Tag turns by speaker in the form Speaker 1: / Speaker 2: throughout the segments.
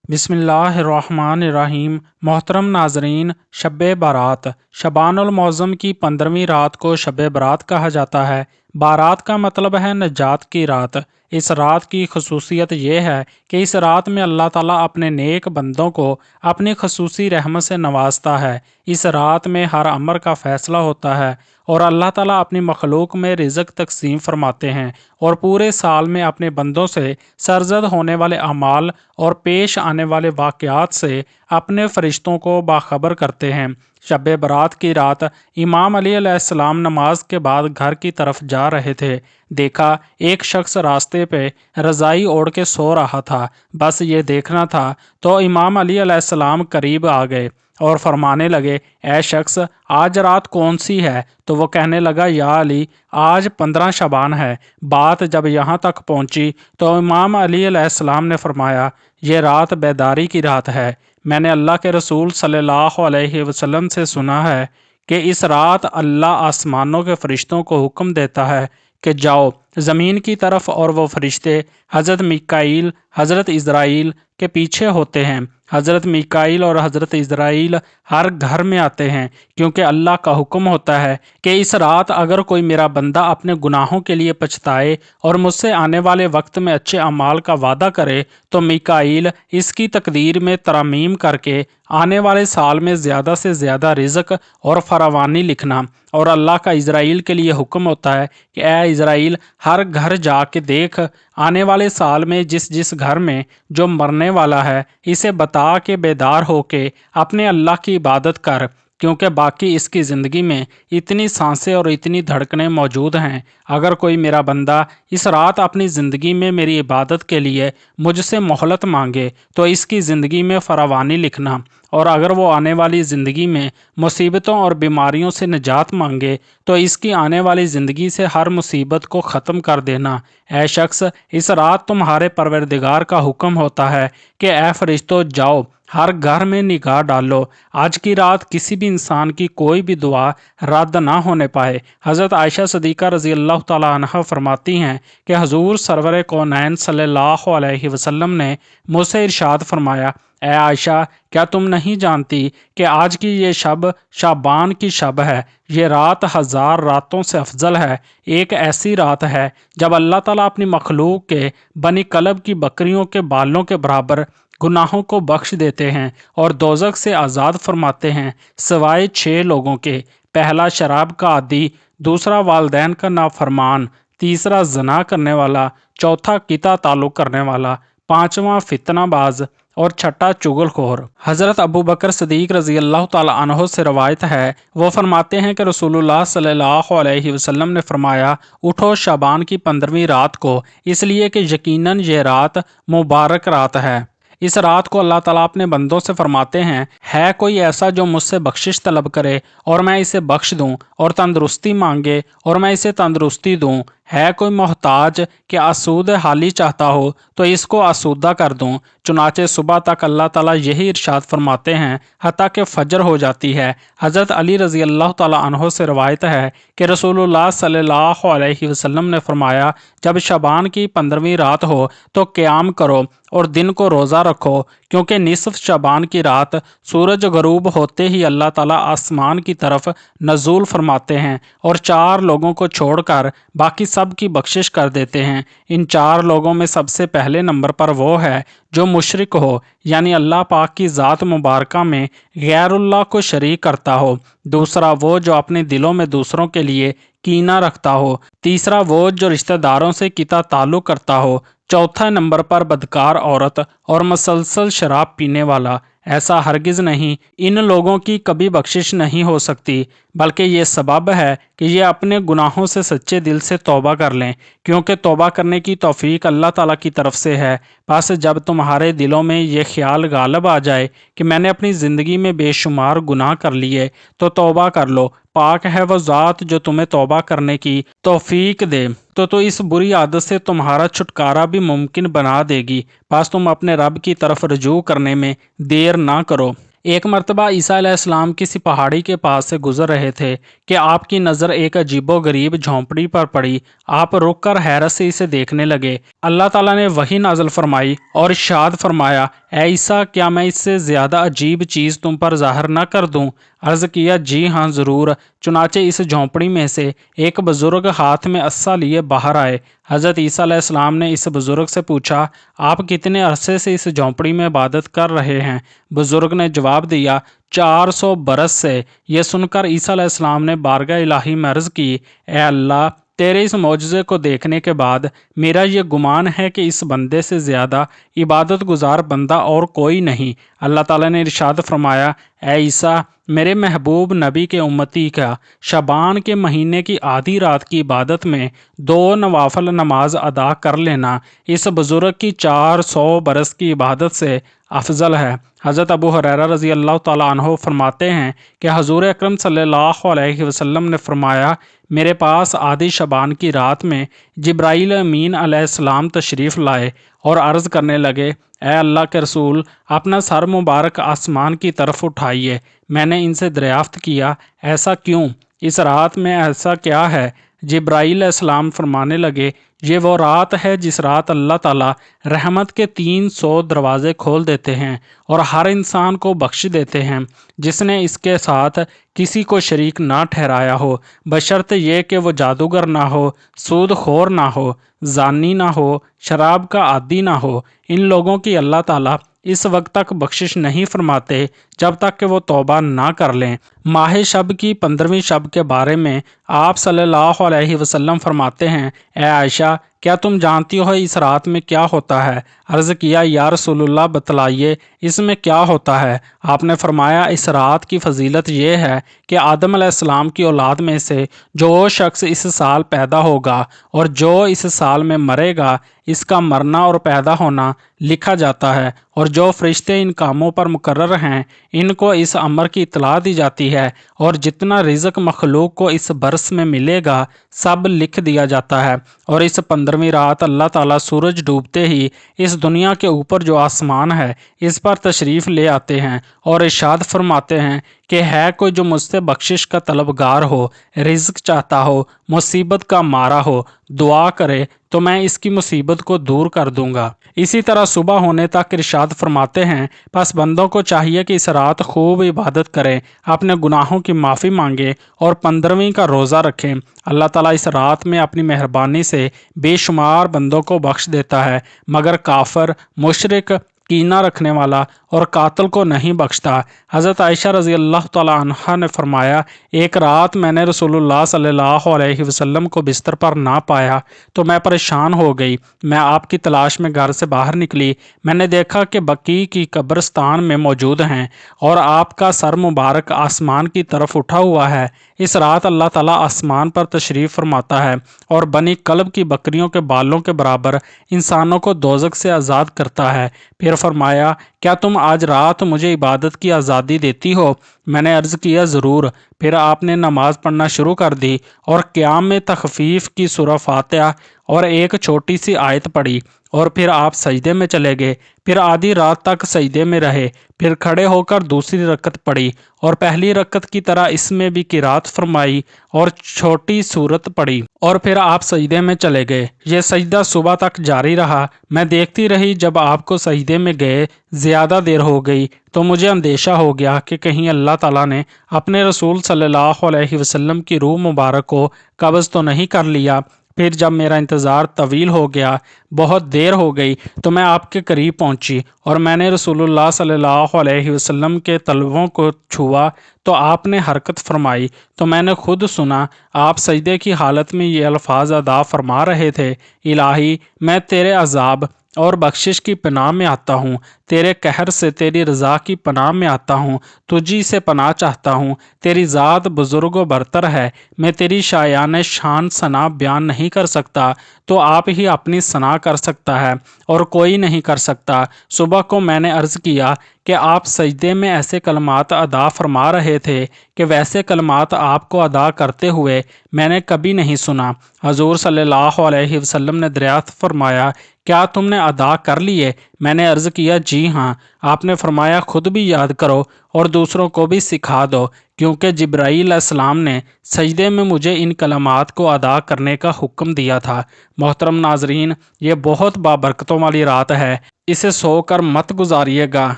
Speaker 1: बिस्मिल्लाहिर्रहमानिर्रहीम। मोहतरम नाजरीन, शब बारात शबानुल मौज़म की 15वीं रात को शब बारात कहा जाता है। बारात का मतलब है नजात की रात। इस रात की खसूसियत यह है कि इस रात में अल्लाह ताला अपने नेक बंदों को अपनी खसूसी रहमत से नवाजता है। इस रात में हर अमर का फैसला होता है और अल्लाह ताला अपनी मखलूक में रिज़्क तकसीम फरमाते हैं और पूरे साल में अपने बंदों से सरजद होने वाले अमाल और पेश आने वाले वाक़यात से अपने फरिश्तों को बाखबर करते हैं। शब बारात की रात इमाम अली अलैहिस्सलाम नमाज के बाद घर की तरफ जा रहे थे। देखा एक शख्स रास्ते पे रज़ाई ओढ़ के सो रहा था। बस ये देखना था तो इमाम अली अलैहिस्सलाम करीब आ गए और फरमाने लगे, ए शख्स, आज रात कौन सी है? तो वो कहने लगा, या अली, आज 15 शबान है। बात जब यहाँ तक पहुँची तो इमाम अली अलैहिस्सलाम ने फरमाया, ये रात बेदारी की रात है। मैंने अल्लाह के रसूल सल्लल्लाहु अलैहि वसल्लम से सुना है कि इस रात अल्लाह आसमानों के फरिश्तों को हुक्म देता है कि जाओ ज़मीन की तरफ, और वो फरिश्ते हज़रत मिकाईल, हज़रत इज़राइल के पीछे होते हैं। हज़रत मिकाईल और हज़रत इज़राइल हर घर में आते हैं, क्योंकि अल्लाह का हुक्म होता है कि इस रात अगर कोई मेरा बंदा अपने गुनाहों के लिए पछताए और मुझसे आने वाले वक्त में अच्छे अमाल का वादा करे तो मिकाईल इसकी तकदीर में तरमीम करके आने वाले साल में ज़्यादा से ज़्यादा रिज़्क और फरावानी लिखना। और अल्लाह का इज़राइल के लिए हुक्म होता है कि ए इज़राइल, हर घर जाके देख, आने वाले साल में जिस जिस घर में जो मरने वाला है इसे बता के बेदार होके अपने अल्लाह की इबादत कर, क्योंकि बाकी इसकी ज़िंदगी में इतनी सांसें और इतनी धड़कनें मौजूद हैं। अगर कोई मेरा बंदा इस रात अपनी ज़िंदगी में मेरी इबादत के लिए मुझसे मोहलत मांगे तो इसकी ज़िंदगी में फरावानी लिखना, और अगर वो आने वाली ज़िंदगी में मुसीबतों और बीमारियों से निजात मांगे तो इसकी आने वाली ज़िंदगी से हर मुसीबत को ख़त्म कर देना। ऐ शख्स, इस रात तुम्हारे परवरदिगार का हुक्म होता है कि ऐ फरिश्तों, जाओ हर घर में निगाह डालो। आज की रात किसी भी इंसान की कोई भी दुआ रद्द ना होने पाए। हज़रत आयशा सदीक़ा रज़ी अल्लाह ताला अन्हा फरमाती हैं कि हजूर सरवर कौनैन सल्लल्लाहु अलैहि वसल्लम ने मुझसे इरशाद फरमाया, ए आयशा, क्या तुम नहीं जानती कि आज की ये शब शाबान की शब है? ये रात 1000 रातों से अफजल है। एक ऐसी रात है जब अल्लाह ताला अपनी मखलूक के बनी कलब की बकरियों के बालों के बराबर गुनाहों को बख्श देते हैं और दोज़ख से आज़ाद फरमाते हैं, सिवाय 6 लोगों के। पहला शराब का आदी, दूसरा वालदैन का नाफरमान, तीसरा ज़ना करने वाला, चौथा किता ताल्लुक़ करने वाला, पांचवा फितनाबाज और छठा चुगलखोर। हज़रत अबू बकर सदीक रज़ी अल्लाह ताला अन्हो से रवायत है, वो फरमाते हैं कि रसूलुल्लाह सल्लल्लाहु अलैहि वसल्लम ने फरमाया, उठो शाबान की 15वीं रात को, इसलिए कि यकीनन ये रात मुबारक रात है। इस रात को अल्लाह ताला अपने बंदों से फरमाते हैं, है कोई ऐसा जो मुझसे बख्शिश तलब करे और मैं इसे बख्श दूं, और तंदुरुस्ती मांगे और मैं इसे तंदुरुस्ती दूं? है कोई मोहताज कि आसूद हाली चाहता हो तो इसको आसूदा कर दूं? चुनाचे सुबह तक अल्लाह ताला यही इरशाद फरमाते हैं हत्ता कि फजर हो जाती है। हज़रत अली रज़ी अल्लाह ताला अन्हो से रवायत है कि रसूलुल्लाह सल्लल्लाहु अलैहि वसल्लम ने फरमाया, जब शबान की 15वीं रात हो तो क़याम करो और दिन को रोज़ा रखो, क्योंकि निसफ शबान की रात सूरज गरूब होते ही अल्लाह ताला आसमान की तरफ नज़ूल फरमाते हैं और 4 लोगों को छोड़कर बाकी सब की बख्शिश कर देते हैं। इन 4 लोगों में सबसे पहले नंबर पर वो है जो मुशरिक हो, यानी अल्लाह पाक की ज़ात मुबारका में गैरुल्लाह को शरीक करता हो। दूसरा वो जो अपने दिलों में दूसरों के लिए कीना रखता हो। तीसरा वो जो रिश्तेदारों से किता ताल्लुक़ करता हो। चौथा नंबर पर बदकार औरत और मसलसल शराब पीने वाला। ऐसा हरगिज़ नहीं, इन लोगों की कभी बख्शिश नहीं हो सकती, बल्कि ये सबब है कि ये अपने गुनाहों से सच्चे दिल से तौबा कर लें, क्योंकि तौबा करने की तौफीक अल्लाह ताला की तरफ से है। बस जब तुम्हारे दिलों में ये ख्याल गालब आ जाए कि मैंने अपनी ज़िंदगी में बेशुमार गुनाह कर लिए, तो तौबा कर लो। पाक है वो ज़ात जो तुम्हें तौबा करने की तौफीक दे, तो इस बुरी आदत से तुम्हारा छुटकारा भी मुमकिन बना देगी। बस तुम अपने रब की तरफ रजू करने में देर ना करो। एक मरतबा ईसा अलैहिस्सलाम किसी पहाड़ी के पास से गुजर रहे थे कि आपकी नज़र एक अजीबो गरीब झोंपड़ी पर पड़ी। आप रुक कर हैरत से इसे देखने लगे। अल्लाह ताला ने वही नाज़िल फरमाई और इरशाद फरमाया, اے عیسیٰ کیا میں اس سے زیادہ عجیب چیز تم پر ظاہر نہ کر دوں؟ عرض کیا جی ہاں ضرور۔ چنانچہ اس جھونپڑی میں سے ایک بزرگ ہاتھ میں عصا لیے باہر آئے۔ حضرت عیسیٰ علیہ السلام نے اس بزرگ سے پوچھا آپ کتنے عرصے سے اس جھونپڑی میں عبادت کر رہے ہیں؟ بزرگ نے جواب دیا 400 برس سے۔ یہ سن کر عیسیٰ علیہ السلام نے بارگاہ الہی میں عرض کی اے اللہ تیرے اس معجزے کو دیکھنے کے بعد میرا یہ گمان ہے کہ اس بندے سے زیادہ عبادت گزار بندہ اور کوئی نہیں۔ اللہ تعالیٰ نے ارشاد فرمایا اے عیسیٰ میرے محبوب نبی کے امتی کا شعبان کے مہینے کی آدھی رات کی عبادت میں 2 نوافل نماز ادا کر لینا اس بزرگ کی 400 برس کی عبادت سے افضل ہے۔ حضرت ابو ہریرہ رضی اللہ تعالیٰ عنہ فرماتے ہیں کہ حضور اکرم صلی اللہ علیہ وسلم نے فرمایا میرے پاس آدھی شعبان کی رات میں جبرائیل امین علیہ السلام تشریف لائے اور عرض کرنے لگے اے اللہ کے رسول اپنا سر مبارک آسمان کی طرف اٹھائیے۔ میں نے ان سے دریافت کیا ایسا کیوں؟ اس رات میں ایسا کیا ہے؟ جبرائیل علیہ السلام فرمانے لگے یہ وہ رات ہے جس رات اللہ تعالیٰ رحمت کے 300 دروازے کھول دیتے ہیں اور ہر انسان کو بخش دیتے ہیں جس نے اس کے ساتھ کسی کو شریک نہ ٹھہرایا ہو، بشرط یہ کہ وہ جادوگر نہ ہو، سود خور نہ ہو، زانی نہ ہو، شراب کا عادی نہ ہو۔ ان لوگوں کی اللہ تعالیٰ اس وقت تک بخشش نہیں فرماتے جب تک کہ وہ توبہ نہ کر لیں۔ ماہ شب کی 15ویں شب کے بارے میں آپ صلی اللہ علیہ وسلم فرماتے ہیں اے عائشہ کیا تم جانتی ہو اس رات میں کیا ہوتا ہے؟ عرض کیا یا رسول اللہ بتلائیے اس میں کیا ہوتا ہے؟ آپ نے فرمایا اس رات کی فضیلت یہ ہے کہ آدم علیہ السلام کی اولاد میں سے جو شخص اس سال پیدا ہوگا اور جو اس سال میں مرے گا اس کا مرنا اور پیدا ہونا لکھا جاتا ہے، اور جو فرشتے ان کاموں پر مقرر ہیں ان کو اس امر کی اطلاع دی جاتی ہے، اور جتنا رزق مخلوق کو اس برس میں ملے گا سب لکھ دیا جاتا ہے۔ اور اس 15ویں رات اللہ تعالیٰ سورج ڈوبتے ہی اس دنیا کے اوپر جو آسمان ہے اس پر تشریف لے آتے ہیں اور ارشاد فرماتے ہیں کہ ہے کوئی جو مجھ سے بخشش کا طلبگار ہو، رزق چاہتا ہو، مصیبت کا مارا ہو، دعا کرے تو میں اس کی مصیبت کو دور کر دوں گا۔ اسی طرح صبح ہونے تک ارشاد فرماتے ہیں پس بندوں کو چاہیے کہ اس رات خوب عبادت کریں، اپنے گناہوں کی معافی مانگیں اور 15ویں کا روزہ رکھیں۔ اللہ تعالیٰ اس رات میں اپنی مہربانی سے بے شمار بندوں کو بخش دیتا ہے مگر کافر، مشرک، کینہ رکھنے والا اور قاتل کو نہیں بخشتا۔ حضرت عائشہ رضی اللہ تعالیٰ عنہا نے فرمایا ایک رات میں نے رسول اللہ صلی اللہ علیہ وسلم کو بستر پر نہ پایا تو میں پریشان ہو گئی۔ میں آپ کی تلاش میں گھر سے باہر نکلی، میں نے دیکھا کہ بقیع کی قبرستان میں موجود ہیں اور آپ کا سر مبارک آسمان کی طرف اٹھا ہوا ہے۔ اس رات اللہ تعالیٰ آسمان پر تشریف فرماتا ہے اور بنی کلب کی بکریوں کے بالوں کے برابر انسانوں کو دوزخ سے آزاد کرتا ہے۔ پھر فرمایا کیا تم آج رات مجھے عبادت کی آزادی دیتی ہو؟ میں نے عرض کیا ضرور۔ پھر آپ نے نماز پڑھنا شروع کر دی اور قیام میں تخفیف کی سورہ فاتحہ اور ایک چھوٹی سی آیت پڑھی اور پھر آپ سجدے میں چلے گئے، پھر آدھی رات تک سجدے میں رہے، پھر کھڑے ہو کر دوسری رکعت پڑھی اور پہلی رکعت کی طرح اس میں بھی قرات فرمائی اور چھوٹی سورت پڑھی اور پھر آپ سجدے میں چلے گئے۔ یہ سجدہ صبح تک جاری رہا۔ میں دیکھتی رہی جب آپ کو سجدے میں گئے زیادہ دیر ہو گئی تو مجھے اندیشہ ہو گیا کہ کہیں اللہ تعالیٰ نے اپنے رسول صلی اللہ علیہ وسلم کی روح مبارک کو قبض تو نہیں کر لیا۔ پھر جب میرا انتظار طویل ہو گیا، بہت دیر ہو گئی، تو میں آپ کے قریب پہنچی اور میں نے رسول اللہ صلی اللہ علیہ وسلم کے تلووں کو چھوا تو آپ نے حرکت فرمائی تو میں نے خود سنا آپ سجدے کی حالت میں یہ الفاظ ادا فرما رہے تھے الہی میں تیرے عذاب اور بخشش کی پناہ میں آتا ہوں، تیرے قہر سے تیری رضا کی پناہ میں آتا ہوں، تجھی سے پناہ چاہتا ہوں، تیری ذات بزرگ و برتر ہے، میں تیری شایان شان ثنا بیان نہیں کر سکتا، تو آپ ہی اپنی ثنا کر سکتا ہے اور کوئی نہیں کر سکتا۔ صبح کو میں نے عرض کیا کہ آپ سجدے میں ایسے کلمات ادا فرما رہے تھے کہ ویسے کلمات آپ کو ادا کرتے ہوئے میں نے کبھی نہیں سنا۔ حضور صلی اللہ علیہ وسلم نے دریافت فرمایا کیا تم نے ادا کر لیے؟ میں نے عرض کیا جی ہاں۔ آپ نے فرمایا خود بھی یاد کرو اور دوسروں کو بھی سکھا دو، کیونکہ جبرائیل علیہ السلام نے سجدے میں مجھے ان کلمات کو ادا کرنے کا حکم دیا تھا۔ محترم ناظرین، یہ بہت بابرکتوں والی رات ہے، اسے سو کر مت گزاریے گا۔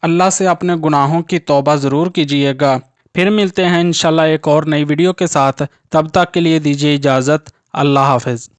Speaker 1: اللہ سے اپنے گناہوں کی توبہ ضرور کیجیے گا۔ پھر ملتے ہیں انشاءاللہ ایک اور نئی ویڈیو کے ساتھ، تب تک کے لیے دیجیے اجازت۔ اللہ حافظ۔